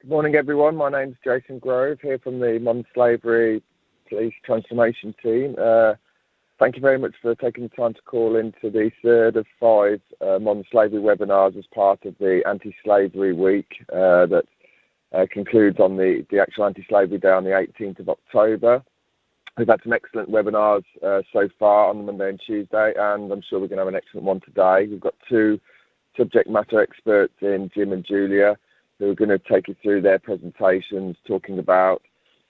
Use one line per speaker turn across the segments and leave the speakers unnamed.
Good morning, everyone. My name's Jason Grove, here from the Modern Slavery Police Transformation Team. Thank you very much for taking the time to call into the third of five modern slavery webinars as part of the Anti-Slavery Week that concludes on the actual Anti-Slavery Day on the 18th of October. We've had some excellent webinars so far on the Monday and Tuesday, and I'm sure we're going to have an excellent one today. We've got two subject matter experts in Jim and Julia, who are going to take you through their presentations, talking about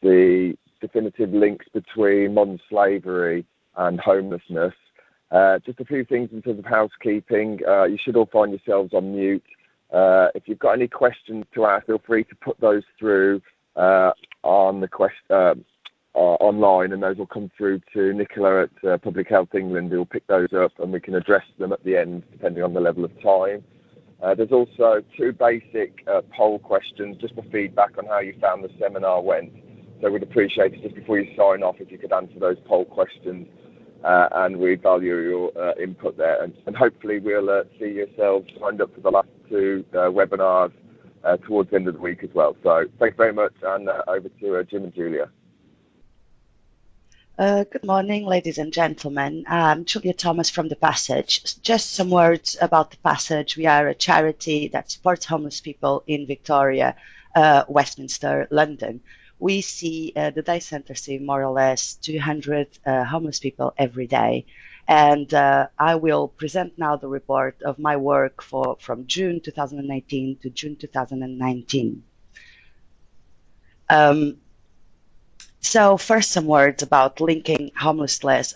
the definitive links between modern slavery and homelessness. Just a few things in terms of housekeeping. You should all find yourselves on mute. If you've got any questions to ask, feel free to put those through on the online, and those will come through to Nicola at Public Health England, who will pick those up, and we can address them at the end, depending on the level of time. There's also two basic poll questions, just for feedback on how you found the seminar went. So we'd appreciate it just before you sign off if you could answer those poll questions, and we value your input there. And hopefully we'll see yourselves signed up for the last two webinars towards the end of the week as well. So thanks very much, and over to Jim and Julia.
Good morning, ladies and gentlemen. I'm Julia Thomas from The Passage. Just some words about The Passage. We are a charity that supports homeless people in Victoria, Westminster, London. We see, the day centre see more or less 200 homeless people every day. And I will present now the report of my work from June 2018 to June 2019. So first, some words about linking homelessness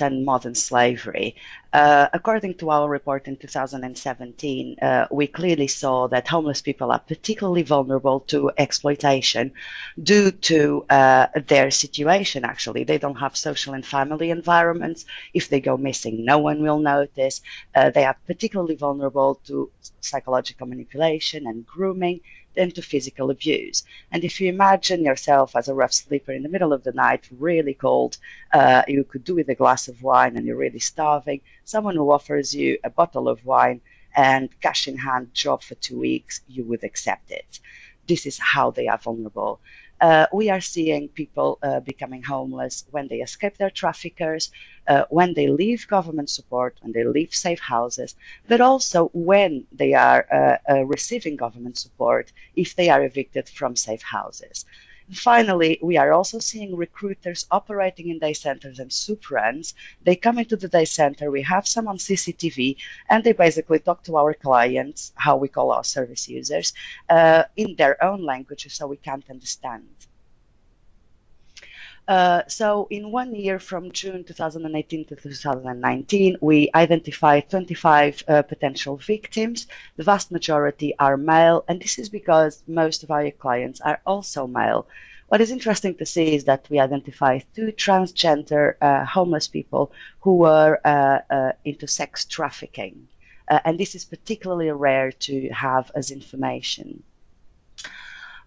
and modern slavery. According to our report in 2017, we clearly saw that homeless people are particularly vulnerable to exploitation due to their situation, actually. They don't have social and family environments. If they go missing, no one will notice. They are particularly vulnerable to psychological manipulation and grooming, and to physical abuse. And if you imagine yourself as a rough sleeper in the middle of the night, really cold, you could do with a glass of wine and you're really starving, someone who offers you a bottle of wine and cash in hand job for 2 weeks, you would accept it. This is how they are vulnerable. We are seeing people becoming homeless when they escape their traffickers, when they leave government support, when they leave safe houses, but also when they are receiving government support if they are evicted from safe houses. Finally, we are also seeing recruiters operating in day centers and soup runs. They come into the day center, we have some on CCTV, and they basically talk to our clients, how we call our service users, in their own languages so we can't understand. So in 1 year, from June 2018 to 2019, we identified 25 potential victims. The vast majority are male, and this is because most of our clients are also male. What is interesting to see is that we identified 2 transgender homeless people who were into sex trafficking. And this is particularly rare to have as information.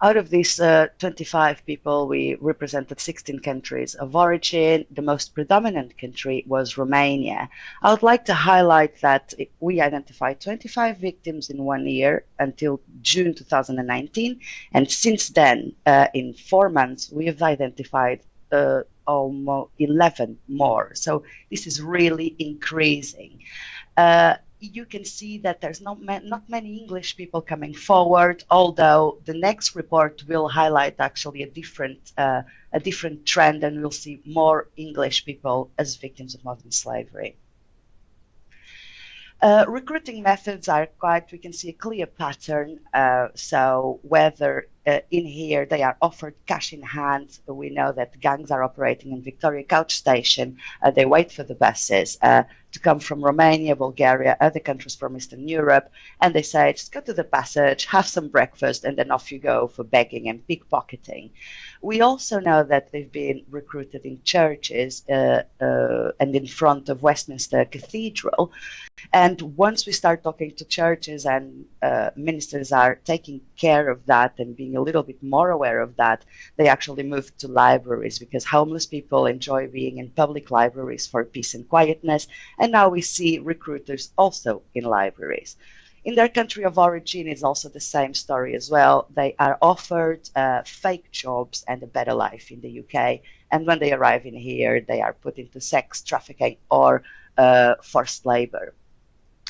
Out of these 25 people, we represented 16 countries of origin. The most predominant country was Romania. I would like to highlight that we identified 25 victims in 1 year until June 2019. And since then, in 4 months, we have identified almost 11 more. So this is really increasing. You can see that there's not many English people coming forward, although the next report will highlight actually a different trend, and we'll see more English people as victims of modern slavery. Recruiting methods are we can see a clear pattern. So whether in here they are offered cash in hand, we know that gangs are operating in Victoria Couch Station. They wait for the buses to come from Romania, Bulgaria, other countries from Eastern Europe, and they say, just go to the Passage, have some breakfast, and then off you go for begging and pickpocketing. We also know that they've been recruited in churches and in front of Westminster Cathedral. And once we start talking to churches and ministers are taking care of that and being a little bit more aware of that, they actually move to libraries, because homeless people enjoy being in public libraries for peace and quietness. And now we see recruiters also in libraries. In their country of origin, it's also the same story as well. They are offered fake jobs and a better life in the UK. And when they arrive in here, they are put into sex trafficking or forced labor.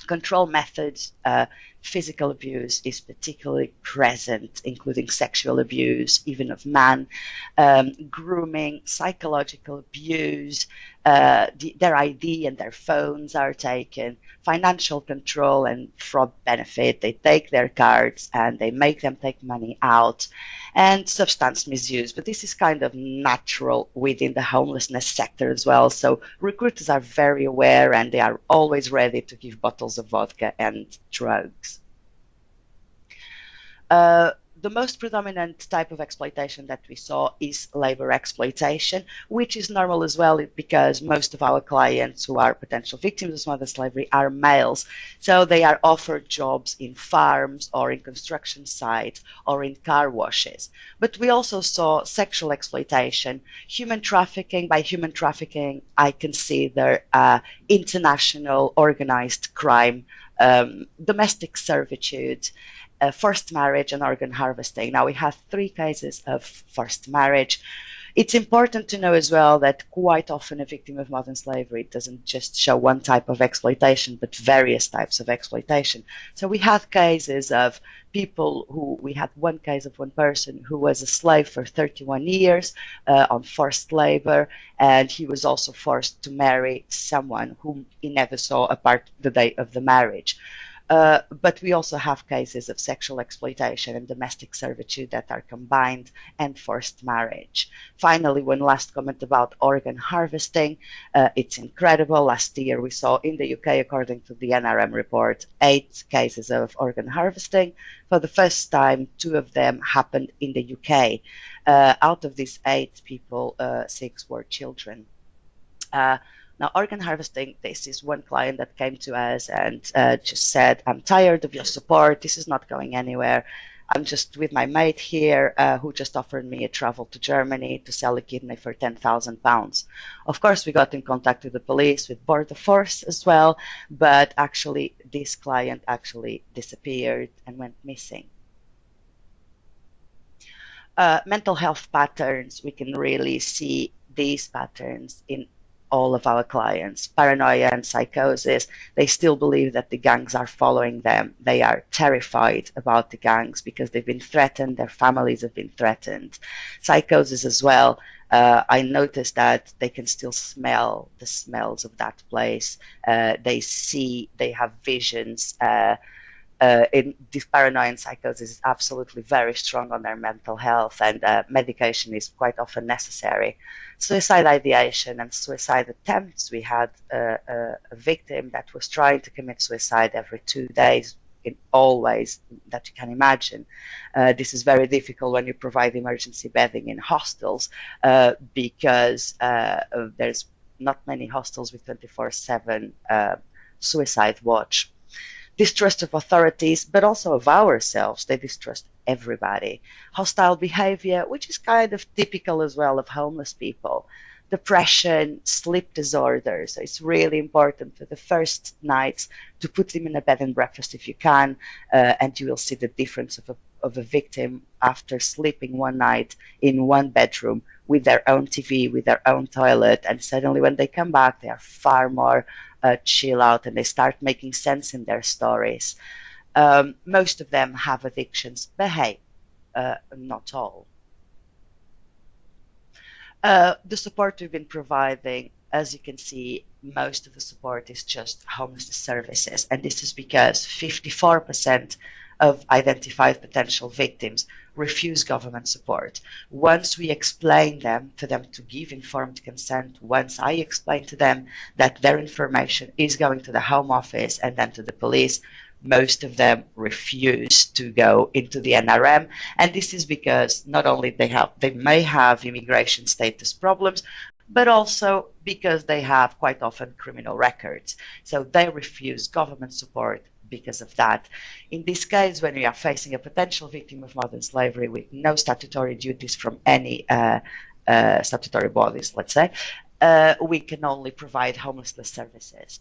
Control methods, physical abuse is particularly present, including sexual abuse, even of men, grooming, psychological abuse, their ID and their phones are taken, financial control and fraud benefit. They take their cards and they make them take money out, and substance misuse. But this is kind of natural within the homelessness sector as well. So recruiters are very aware and they are always ready to give bottles of vodka and drugs. The most predominant type of exploitation that we saw is labor exploitation, which is normal as well because most of our clients who are potential victims of modern slavery are males. So they are offered jobs in farms or in construction sites or in car washes. But we also saw sexual exploitation, human trafficking. By human trafficking, I consider international organized crime, domestic servitude, forced marriage and organ harvesting. Now, we have 3 cases of forced marriage. It's important to know as well that quite often a victim of modern slavery doesn't just show one type of exploitation, but various types of exploitation. So we had cases of people who, we had one case of one person who was a slave for 31 years on forced labor, and he was also forced to marry someone whom he never saw apart the day of the marriage. But we also have cases of sexual exploitation and domestic servitude that are combined, and forced marriage. Finally, one last comment about organ harvesting. It's incredible. Last year we saw in the UK, according to the NRM report, 8 cases of organ harvesting. For the first time, 2 of them happened in the UK. Out of these 8 people, 6 were children. Now, organ harvesting, this is one client that came to us and just said, I'm tired of your support. This is not going anywhere. I'm just with my mate here who just offered me a travel to Germany to sell a kidney for £10,000. Of course, we got in contact with the police, with border force as well, but actually this client actually disappeared and went missing. Mental health patterns, we can really see these patterns in all of our clients. Paranoia and psychosis, they still believe that the gangs are following them. They are terrified about the gangs because they've been threatened, their families have been threatened. Psychosis as well. I noticed that they can still smell the smells of that place. They have visions. In this paranoia and psychosis is absolutely very strong on their mental health, and medication is quite often necessary. Suicide ideation and suicide attempts. We had a victim that was trying to commit suicide every 2 days in all ways that you can imagine. This is very difficult when you provide emergency bedding in hostels because there's not many hostels with 24/7 suicide watch. Distrust of authorities, but also of ourselves. They distrust everybody. Hostile behavior, which is kind of typical as well of homeless people. Depression, sleep disorders. So it's really important for the first nights to put them in a bed and breakfast if you can, and you will see the difference of a victim after sleeping one night in one bedroom with their own TV, with their own toilet, and suddenly when they come back, they are far more chill out and they start making sense in their stories. Most of them have addictions, but hey, not all. The support we've been providing, as you can see, most of the support is just homelessness services, and this is because 54% of identified potential victims refuse government support. Once we explain them for them to give informed consent, once I explain to them that their information is going to the Home Office and then to the police, most of them refuse to go into the NRM. And this is because not only they may have immigration status problems, but also because they have quite often criminal records. So they refuse government support because of that. In this case, when we are facing a potential victim of modern slavery with no statutory duties from any statutory bodies, let's say, we can only provide homelessness services.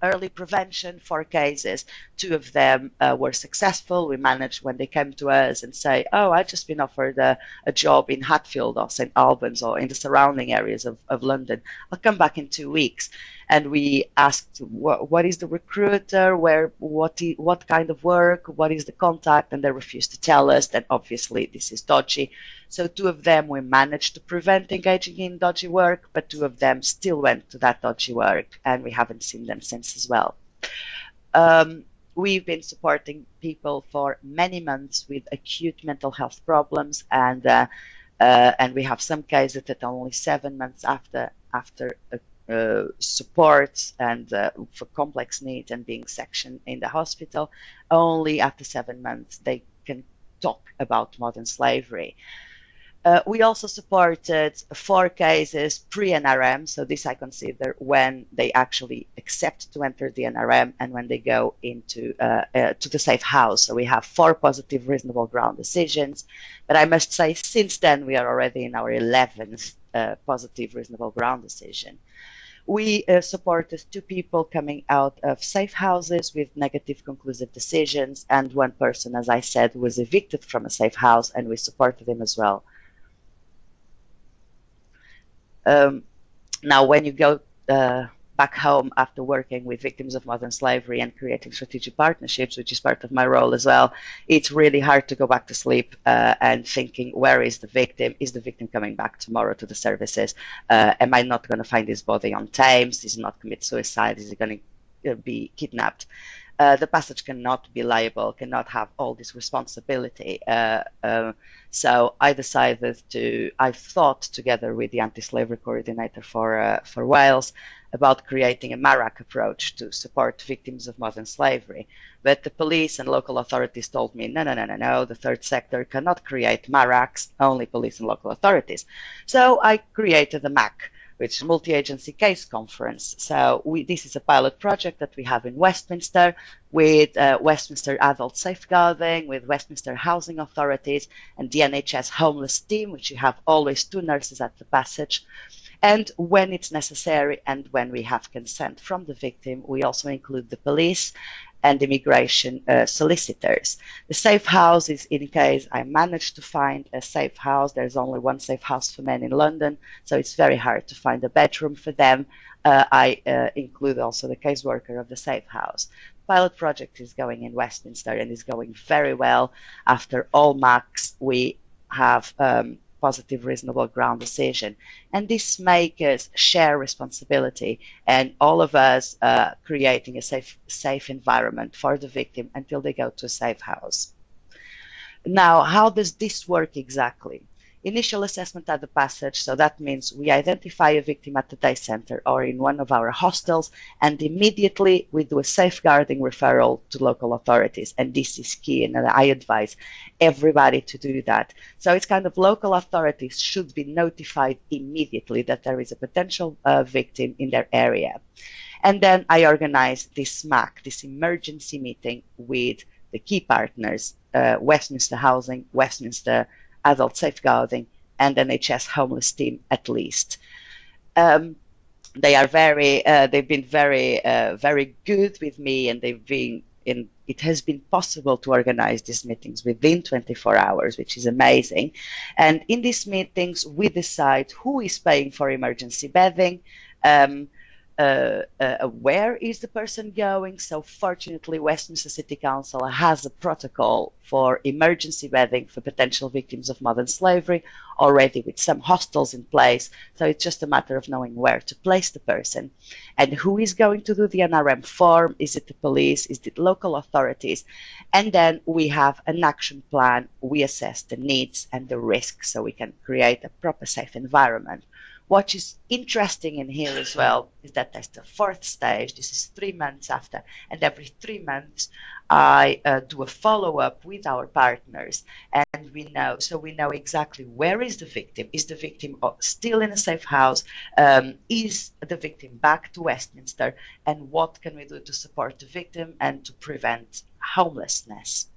early prevention, 4 cases. 2 of them were successful. We managed when they came to us and say, oh, I've just been offered a job in Hatfield or St Albans or in the surrounding areas of London. I'll come back in 2 weeks. And we asked, what is the recruiter, what kind of work, what is the contact, and they refused to tell us. Then obviously this is dodgy. So 2 of them we managed to prevent engaging in dodgy work, but 2 of them still went to that dodgy work, and we haven't seen them since as well. We've been supporting people for many months with acute mental health problems, and we have some cases that only 7 months after support and for complex needs and being sectioned in the hospital, only after 7 months they can talk about modern slavery. We also supported 4 cases pre-NRM, so this I consider when they actually accept to enter the NRM and when they go into to the safe house. So we have 4 positive reasonable ground decisions, but I must say since then we are already in our 11th positive reasonable ground decision. We supported 2 people coming out of safe houses with negative conclusive decisions, and 1 person, as I said, was evicted from a safe house, and we supported him as well. Now, when you go back home after working with victims of modern slavery and creating strategic partnerships, which is part of my role as well, it's really hard to go back to sleep and thinking, where is the victim? Is the victim coming back tomorrow to the services? Am I not going to find his body on Thames? Is he not commit suicide? Is he going to be kidnapped? The passage cannot be liable, cannot have all this responsibility. So I decided I thought together with the anti-slavery coordinator for Wales about creating a MARAC approach to support victims of modern slavery. But the police and local authorities told me, no, the third sector cannot create MARACs, only police and local authorities. So I created a MAC, which is Multi-Agency Case Conference. So this is a pilot project that we have in Westminster with Westminster Adult Safeguarding, with Westminster Housing Authorities and the NHS Homeless Team, which you have always 2 nurses at the passage. And when it's necessary and when we have consent from the victim, we also include the police and immigration solicitors. The safe house is in case I manage to find a safe house. There's only 1 safe house for men in London, so it's very hard to find a bedroom for them. I include also the caseworker of the safe house. Pilot project is going in Westminster and is going very well. After all MACs, we have positive reasonable ground decision, and this makes us share responsibility and all of us creating a safe environment for the victim until they go to a safe house. Now, how does this work exactly? Initial assessment at the passage, so that means we identify a victim at the day center or in one of our hostels, and immediately we do a safeguarding referral to local authorities, and this is key, and I advise everybody to do that. So it's kind of local authorities should be notified immediately that there is a potential victim in their area. And then I organize this MAC, this emergency meeting with the key partners, Westminster Housing, Westminster Adult Safeguarding, and NHS Homeless Team at least. They are they've been very good with me, and it has been possible to organize these meetings within 24 hours, which is amazing. And in these meetings, we decide who is paying for emergency bedding, where is the person going. So fortunately, Westminster City Council has a protocol for emergency bedding for potential victims of modern slavery already, with some hostels in place. So it's just a matter of knowing where to place the person. And who is going to do the NRM form? Is it the police? Is it local authorities? And then we have an action plan. We assess the needs and the risks so we can create a proper safe environment. What is interesting in here as well is that there's the 4th stage. This is 3 months after, and every 3 months I do a follow-up with our partners, and we know exactly where is the victim. Is the victim still in a safe house? Is the victim back to Westminster? And what can we do to support the victim and to prevent homelessness?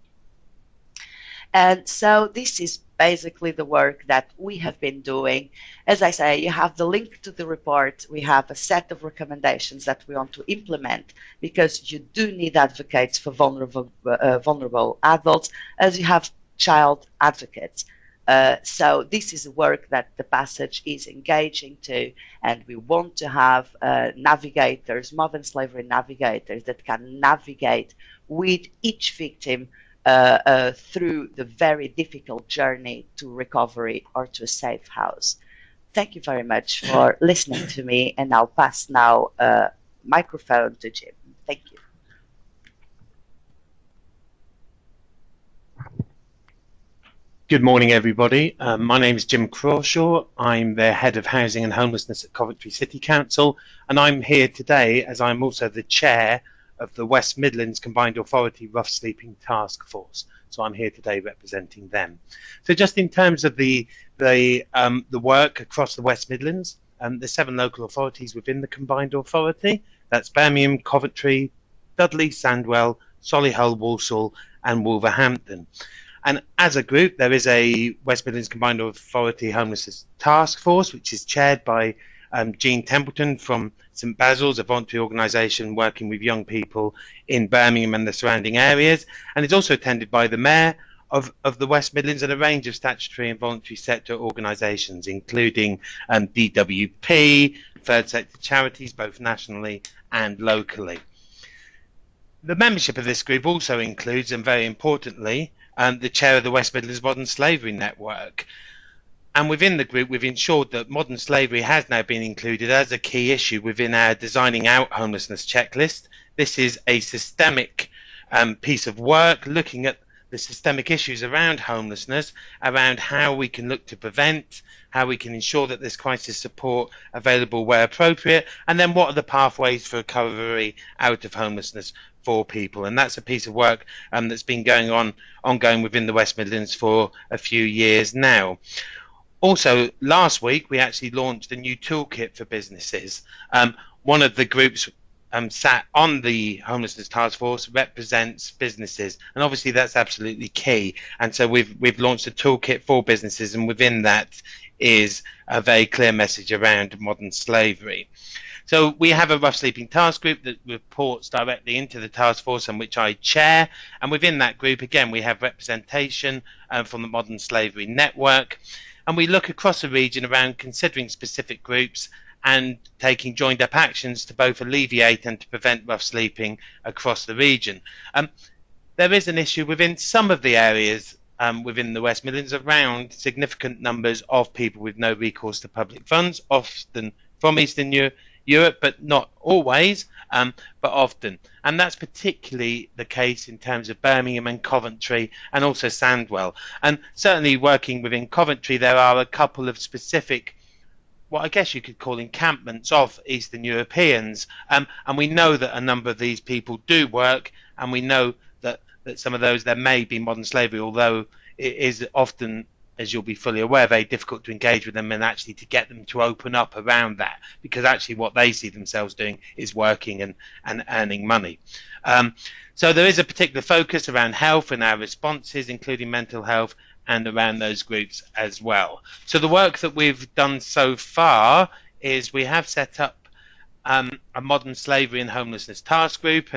And so this is basically the work that we have been doing. As I say, you have the link to the report. We have a set of recommendations that we want to implement because you do need advocates for vulnerable adults as you have child advocates. So this is work that the Passage is engaging to, and we want to have navigators, modern slavery navigators that can navigate with each victim through the very difficult journey to recovery or to a safe house. Thank you very much for listening to me, and I'll pass now microphone to Jim. Thank you.
Good morning, everybody. My name is Jim Crawshaw. I'm the Head of Housing and Homelessness at Coventry City Council, and I'm here today as I'm also the Chair of the West Midlands Combined Authority Rough Sleeping Task Force. So I'm here today representing them. So just in terms of the work across the West Midlands, there's 7 local authorities within the Combined Authority. That's Birmingham, Coventry, Dudley, Sandwell, Solihull, Walsall and Wolverhampton. And as a group, there is a West Midlands Combined Authority Homelessness Task Force, which is chaired by Jean Templeton from St Basil's, a voluntary organisation working with young people in Birmingham and the surrounding areas, and it's also attended by the Mayor of the West Midlands and a range of statutory and voluntary sector organisations, including DWP, third sector charities, both nationally and locally. The membership of this group also includes, and very importantly, the chair of the West Midlands Modern Slavery Network. And within the group, we've ensured that modern slavery has now been included as a key issue within our Designing Out Homelessness checklist. This is a systemic piece of work looking at the systemic issues around homelessness, around how we can look to prevent, how we can ensure that there's crisis support available where appropriate, and then what are the pathways for recovery out of homelessness for people. And that's a piece of work that's been ongoing within the West Midlands for a few years now. Also, last week we actually launched a new toolkit for businesses. One of the groups sat on the Homelessness Task Force represents businesses, and obviously that's absolutely key. And so we've launched a toolkit for businesses, and within that is a very clear message around modern slavery. So we have a rough sleeping task group that reports directly into the task force, and which I chair. And within that group, again, we have representation from the Modern Slavery Network. And we look across the region around considering specific groups and taking joined up actions to both alleviate and to prevent rough sleeping across the region. There is an issue within some of the areas within the West Midlands around significant numbers of people with no recourse to public funds, often from Eastern Europe, but not always, but often. And that's particularly the case in terms of Birmingham and Coventry and also Sandwell. And certainly working within Coventry, there are a couple of specific, what I guess you could call encampments of Eastern Europeans. And we know that a number of these people do work, and we know that some of those, there may be modern slavery, although it is often, as you'll be fully aware, very difficult to engage with them and actually to get them to open up around that, because actually what they see themselves doing is working and earning money. So there is a particular focus around health and our responses, including mental health, and around those groups as well. So the work that we've done so far is we have set up a modern slavery and homelessness task group,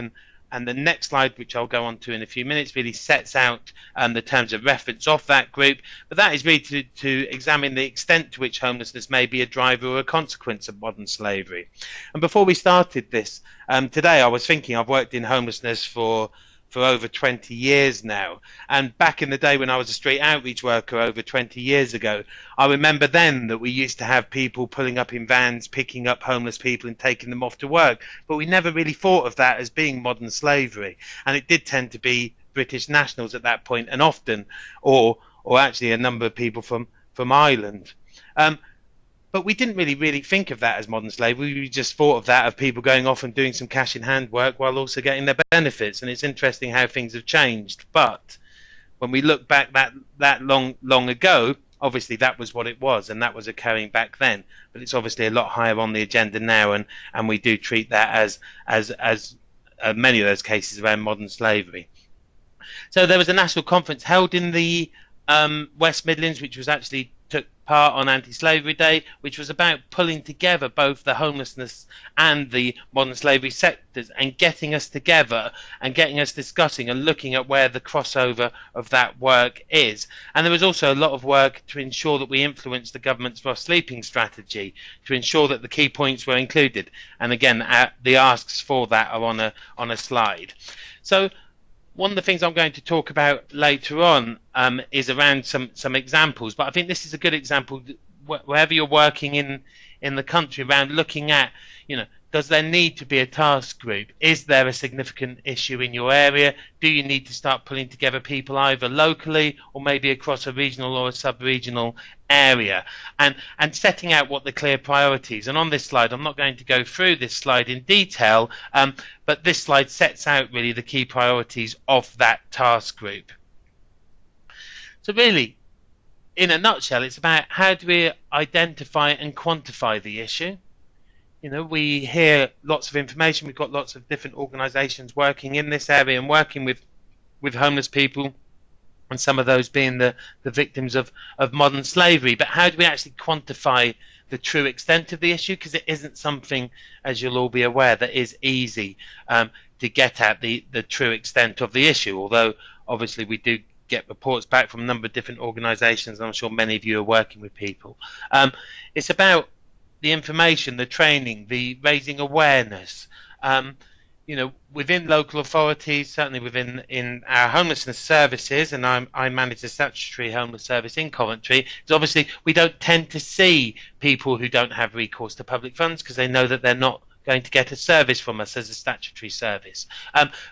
and the next slide, which I'll go on to in a few minutes, really sets out the terms of reference of that group. But that is really to examine the extent to which homelessness may be a driver or a consequence of modern slavery. And before we started this, today I was thinking, I've worked in homelessness for over 20 years now, and back in the day when I was a street outreach worker over 20 years ago, I remember then that we used to have people pulling up in vans, picking up homeless people and taking them off to work, but we never really thought of that as being modern slavery. And it did tend to be British nationals at that point, and often, or actually a number of people from Ireland. But we didn't really think of that as modern slavery. We just thought of that of people going off and doing some cash in hand work while also getting their benefits. And it's interesting how things have changed. But when we look back that long ago, obviously that was what it was, and that was occurring back then. But it's obviously a lot higher on the agenda now, and we do treat that as many of those cases around modern slavery. So there was a national conference held in the West Midlands, which was actually took part on Anti-Slavery Day, which was about pulling together both the homelessness and the modern slavery sectors and getting us together and getting us discussing and looking at where the crossover of that work is. And there was also a lot of work to ensure that we influenced the government's rough sleeping strategy, to ensure that the key points were included. And again, the asks for that are on a slide. So one of the things I'm going to talk about later on is around some examples, but I think this is a good example wherever you're working in the country around looking at, does there need to be a task group? Is there a significant issue in your area? Do you need to start pulling together people either locally or maybe across a regional or a sub-regional area, and setting out what the clear priorities. And on this slide, I'm not going to go through this slide in detail, but this slide sets out really the key priorities of that task group. So really, in a nutshell, it's about how do we identify and quantify the issue. We hear lots of information. We've got lots of different organisations working in this area and working with homeless people, and some of those being the victims of modern slavery. But how do we actually quantify the true extent of the issue? Because it isn't something, as you'll all be aware, that is easy to get at the true extent of the issue, although obviously we do get reports back from a number of different organisations, and I'm sure many of you are working with people. It's about the information, the training, the raising awareness, within local authorities, certainly in our homelessness services, and I manage the statutory homeless service in Coventry. So obviously we don't tend to see people who don't have recourse to public funds because they know that they're not going to get a service from us as a statutory service.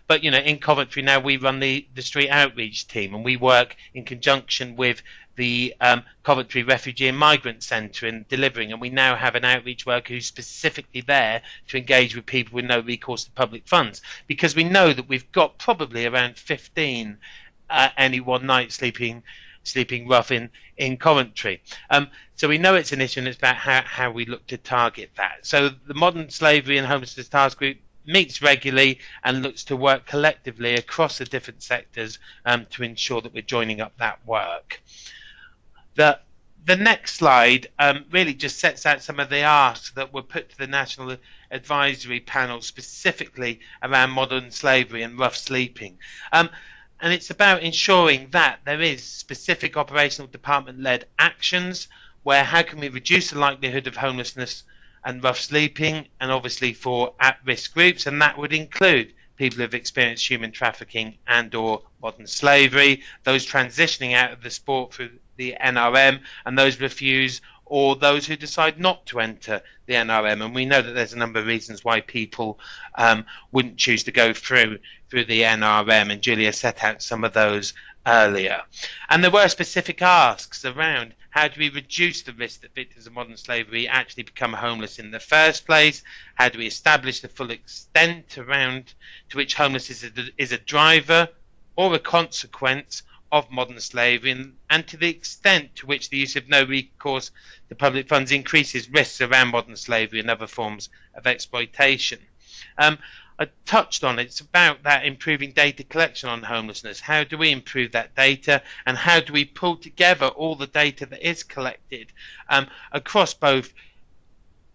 But in Coventry now we run the street outreach team, and we work in conjunction with the Coventry Refugee and Migrant Centre in delivering, and we now have an outreach worker who's specifically there to engage with people with no recourse to public funds, because we know that we've got probably around 15 any one night sleeping rough in Coventry. So we know it's an issue, and it's about how we look to target that. So the Modern Slavery and Homelessness Task Group meets regularly and looks to work collectively across the different sectors to ensure that we're joining up that work. The next slide really just sets out some of the asks that were put to the National Advisory Panel specifically around modern slavery and rough sleeping. And it's about ensuring that there is specific operational department-led actions where how can we reduce the likelihood of homelessness and rough sleeping, and obviously for at-risk groups, and that would include people who have experienced human trafficking and or modern slavery, those transitioning out of the sport through the NRM, and those refuse or those who decide not to enter the NRM. And we know that there's a number of reasons why people wouldn't choose to go through the NRM, and Julia set out some of those earlier. And there were specific asks around how do we reduce the risk that victims of modern slavery actually become homeless in the first place? How do we establish the full extent around to which homelessness is a driver or a consequence of modern slavery, and to the extent to which the use of no recourse to public funds increases risks around modern slavery and other forms of exploitation. I touched on it. It's about that improving data collection on homelessness. How do we improve that data, and how do we pull together all the data that is collected across both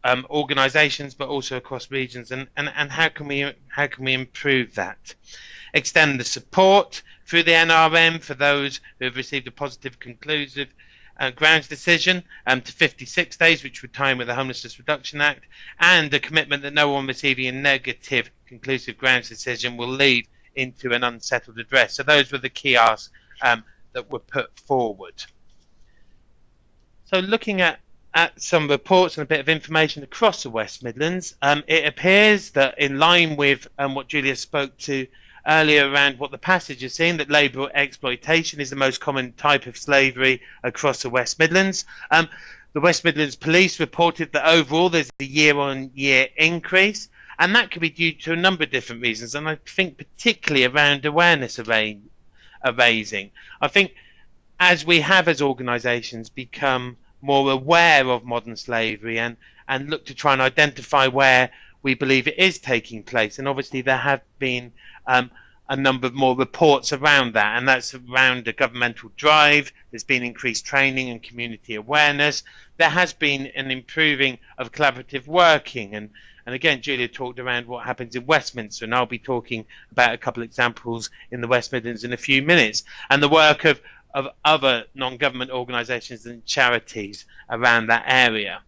organisations but also across regions, and how can we improve that? Extend the support through the NRM for those who have received a positive conclusive grounds decision to 56 days, which would tie in with the Homelessness Reduction Act, and a commitment that no one receiving a negative conclusive grounds decision will lead into an unsettled address. So those were the key asks that were put forward. So looking at some reports and a bit of information across the West Midlands, it appears that in line with what Julia spoke to earlier around what the passage is saying, that labour exploitation is the most common type of slavery across the West Midlands. The West Midlands Police reported that overall there's a year-on-year increase, and that could be due to a number of different reasons, and I think particularly around awareness raising. I think as we have as organisations become more aware of modern slavery and look to try and identify where we believe it is taking place, and obviously there have been a number of more reports around that, and that's around a governmental drive. There's been increased training and community awareness. There has been an improving of collaborative working, and again, Julia talked around what happens in Westminster, and I'll be talking about a couple of examples in the West Midlands in a few minutes, and the work of other non-government organisations and charities around that area.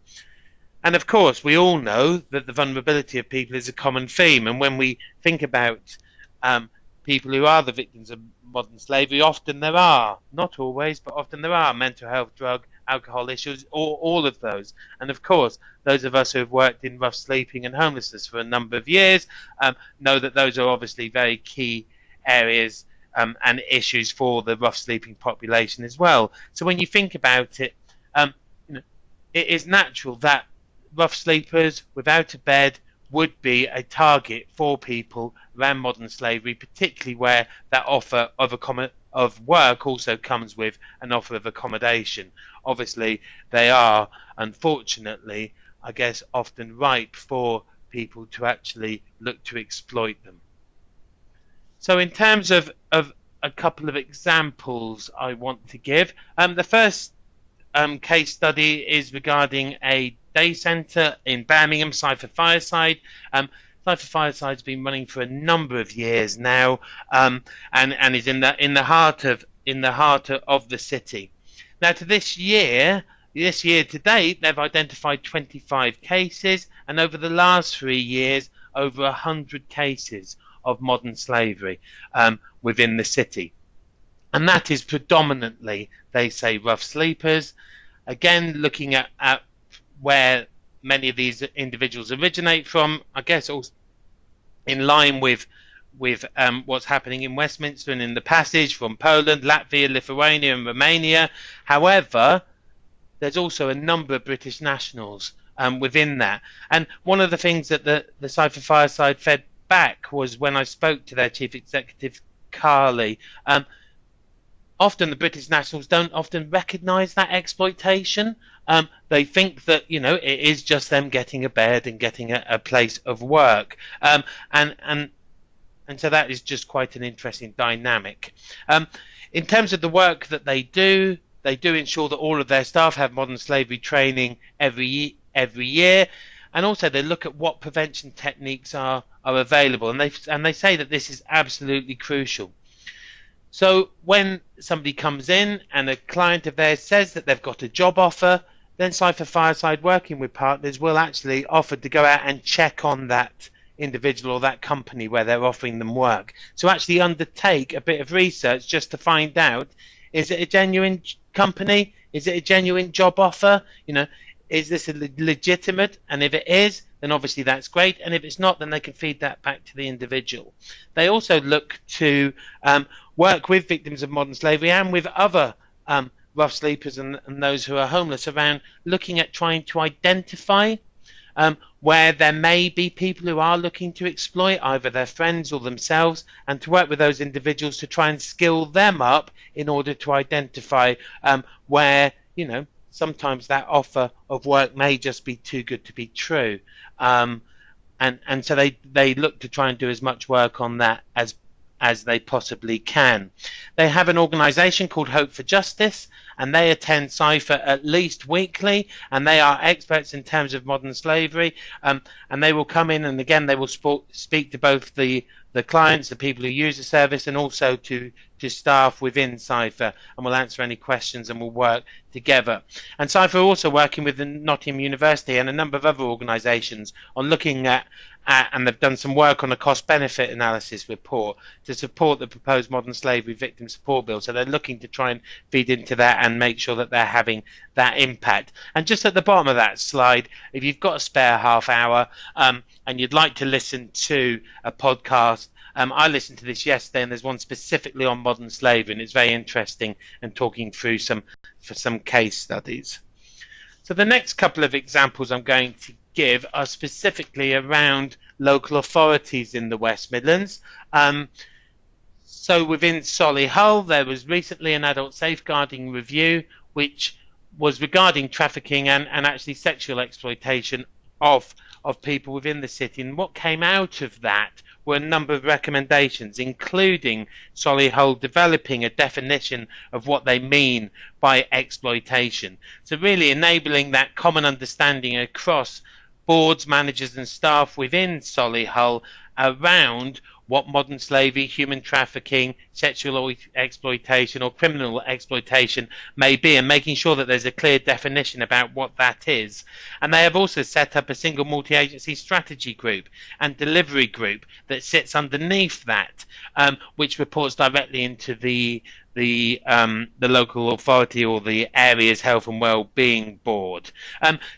And of course, we all know that the vulnerability of people is a common theme, and when we think about people who are the victims of modern slavery, often there are, not always, but often there are mental health, drug, alcohol issues, all of those. And of course, those of us who have worked in rough sleeping and homelessness for a number of years know that those are obviously very key areas and issues for the rough sleeping population as well. So when you think about it, it is natural that rough sleepers without a bed would be a target for people around modern slavery, particularly where that offer of work also comes with an offer of accommodation. Obviously, they are, unfortunately, I guess, often ripe for people to actually look to exploit them. So in terms of a couple of examples I want to give, the first case study is regarding a day centre in Birmingham, Cypher Fireside. Cypher Fireside's been running for a number of years now, and is in the heart of the city. Now, to this year to date, they've identified 25 cases, and over the last 3 years, over 100 cases of modern slavery within the city. And that is predominantly, they say, rough sleepers. Again, looking at where many of these individuals originate from, I guess also in line with what's happening in Westminster and in the passage from Poland, Latvia, Lithuania and Romania. However, there's also a number of British nationals within that. And one of the things that the Cypher Fireside fed back was when I spoke to their chief executive, Carly, often the British nationals don't often recognise that exploitation. They think that, it is just them getting a bed and getting a place of work. And so that is just quite an interesting dynamic. In terms of the work that they do ensure that all of their staff have modern slavery training every year. And also they look at what prevention techniques are available. And they say that this is absolutely crucial. So when somebody comes in and a client of theirs says that they've got a job offer, then Cypher Fireside, working with partners, will actually offer to go out and check on that individual or that company where they're offering them work. So actually undertake a bit of research just to find out, is it a genuine company? Is it a genuine job offer? Is this legitimate? And if it is, then obviously that's great. And if it's not, then they can feed that back to the individual. They also look to work with victims of modern slavery and with other rough sleepers and those who are homeless around looking at trying to identify where there may be people who are looking to exploit either their friends or themselves, and to work with those individuals to try and skill them up in order to identify where, sometimes that offer of work may just be too good to be true. And so they look to try and do as much work on that as they possibly can. They have an organisation called Hope for Justice, and they attend Cypher at least weekly, and they are experts in terms of modern slavery, and they will come in, and again they will speak to both the clients, the people who use the service, and also to staff within Cypher, and will answer any questions and will work together. And Cypher are also working with the Nottingham University and a number of other organisations on looking at and they've done some work on a cost-benefit analysis report to support the proposed modern slavery victim support bill. So they're looking to try and feed into that and make sure that they're having that impact. And just at the bottom of that slide, if you've got a spare half hour and you'd like to listen to a podcast, I listened to this yesterday, and there's one specifically on modern slavery, and it's very interesting and talking through some case studies. So the next couple of examples I'm going to give are specifically around local authorities in the West Midlands. So within Solihull, there was recently an adult safeguarding review which was regarding trafficking and actually sexual exploitation of people within the city. And what came out of that were a number of recommendations, including Solihull developing a definition of what they mean by exploitation. So really enabling that common understanding across boards, managers and staff within Solihull around what modern slavery, human trafficking, sexual exploitation or criminal exploitation may be, and making sure that there's a clear definition about what that is. And they have also set up a single multi-agency strategy group and delivery group that sits underneath that, which reports directly into the local authority or the area's health and well-being board.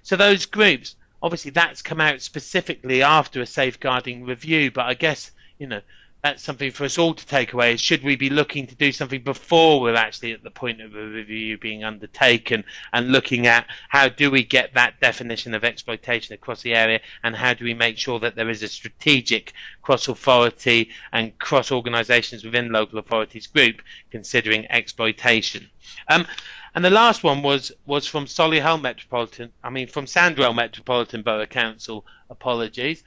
So those groups, obviously that's come out specifically after a safeguarding review, but I guess, you know, that's something for us all to take away. Is should we be looking to do something before we're actually at the point of a review being undertaken, and looking at how do we get that definition of exploitation across the area, and how do we make sure that there is a strategic cross-authority and cross-organisations within local authorities group considering exploitation. And the last one was from Solihull from Sandwell Metropolitan Borough Council, apologies.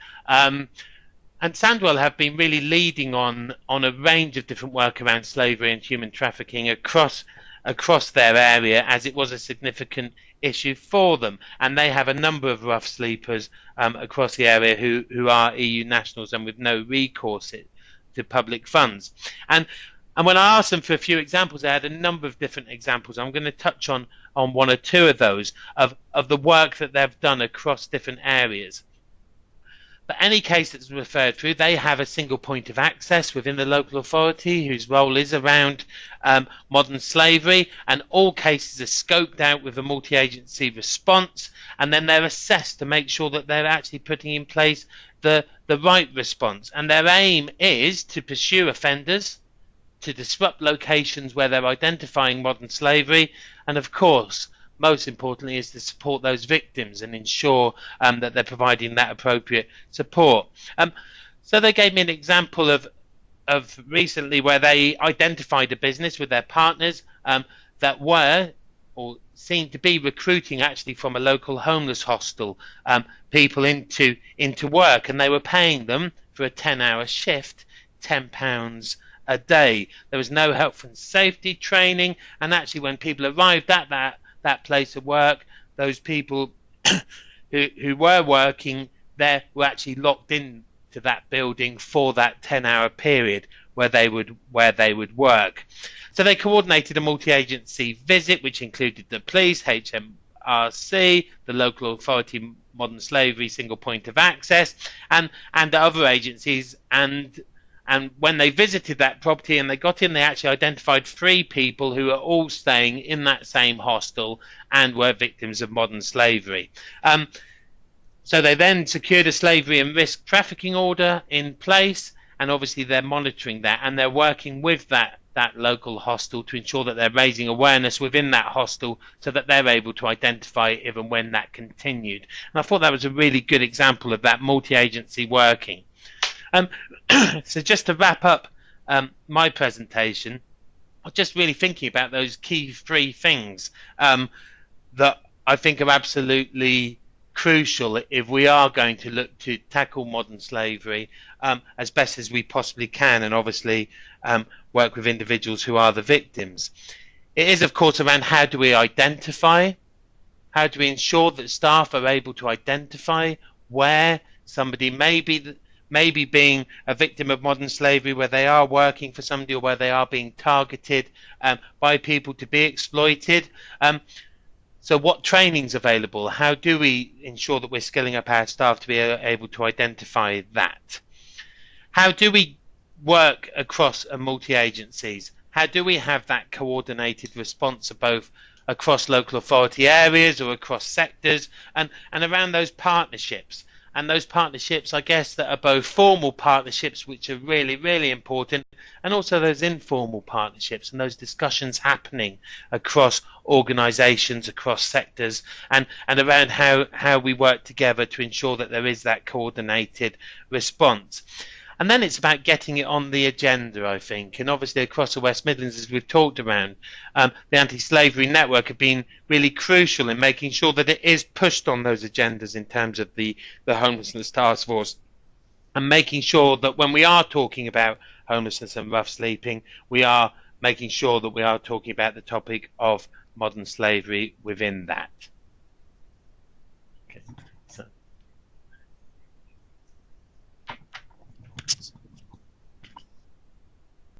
And Sandwell have been really leading on a range of different work around slavery and human trafficking across their area, as it was a significant issue for them. And they have a number of rough sleepers across the area who are EU nationals and with no recourse to public funds. And when I asked them for a few examples, they had a number of different examples. I'm going to touch on one or two of those of the work that they've done across different areas. But any case that's referred through, they have a single point of access within the local authority whose role is around modern slavery, and all cases are scoped out with a multi-agency response, and then they're assessed to make sure that they're actually putting in place the right response. And their aim is to pursue offenders, to disrupt locations where they're identifying modern slavery, and of course, most importantly, is to support those victims and ensure that they're providing that appropriate support. So they gave me an example of recently where they identified a business with their partners that were or seemed to be recruiting actually from a local homeless hostel people into work, and they were paying them for a 10-hour shift £10 a day. There was no health and safety training, and actually when people arrived at that place of work, those people who were working there were actually locked into that building for that 10-hour period where they would work. So they coordinated a multi-agency visit which included the police, HMRC, the local authority modern slavery single point of access, and other agencies. And when they visited that property and they got in, they actually identified 3 people who were all staying in that same hostel and were victims of modern slavery. So they then secured a slavery and risk trafficking order in place, and obviously they're monitoring that, and they're working with that local hostel to ensure that they're raising awareness within that hostel so that they're able to identify even when that continued. And I thought that was a really good example of that multi-agency working. So just to wrap up my presentation, I was just really thinking about those key 3 things that I think are absolutely crucial if we are going to look to tackle modern slavery as best as we possibly can, and obviously work with individuals who are the victims. It is, of course, around how do we identify, how do we ensure that staff are able to identify where somebody may be being a victim of modern slavery, where they are working for somebody or where they are being targeted by people to be exploited. So what training's available? How do we ensure that we're skilling up our staff to be able to identify that? How do we work across multi-agencies? How do we have that coordinated response of both across local authority areas or across sectors, and around those partnerships? And those partnerships, I guess, that are both formal partnerships, which are really, really important, and also those informal partnerships and those discussions happening across organisations, across sectors, and around how we work together to ensure that there is that coordinated response. And then it's about getting it on the agenda, I think. And obviously across the West Midlands, as we've talked around, the Anti-Slavery Network have been really crucial in making sure that it is pushed on those agendas in terms of the Homelessness Task Force, and making sure that when we are talking about homelessness and rough sleeping, we are making sure that we are talking about the topic of modern slavery within that. Okay.